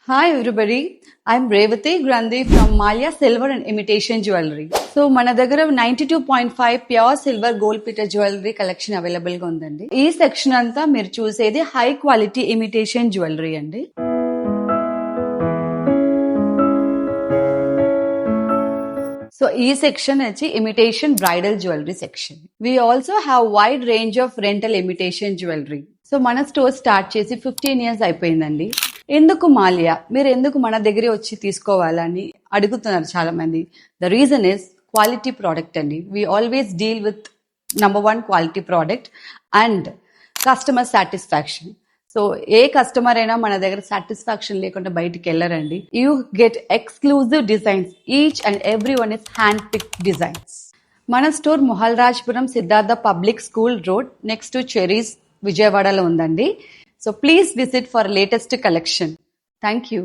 Hi everybody, I'm Revati Grandi from Malia Silver and Imitation Jewelry. So మన దగ్గర 92.5 pure silver gold plated jewellery collection available గా ఉందండి. ఈ section అంతా మీరు చూసేది హై క్వాలిటీ ఇమిటేషన్ జ్యువెలరీ అండి. సో ఈ సెక్షన్ వచ్చి imitation bridal jewellery section. We also have wide range of rental imitation jewellery. So మన స్టోర్ స్టార్ట్ చేసి 15 years అయిపోయిందండి. ఎందుకు మాలియా, మీరు ఎందుకు మన దగ్గరే వచ్చి తీసుకోవాలని అడుగుతున్నారు చాలా మంది. The reason is quality product అండి. We always deal with #1 quality product and customer satisfaction. So ఏ కస్టమర్ అయినా మన దగ్గర సాటిస్ఫాక్షన్ లేకుండా బయటికి వెళ్ళరండి. You get exclusive designs. Each and every one is hand pick designs. మన store Mogalrajpuram Siddhartha public school road next to Cherry's విజయవాడలో ఉందండి. So please visit for latest collection. Thank you.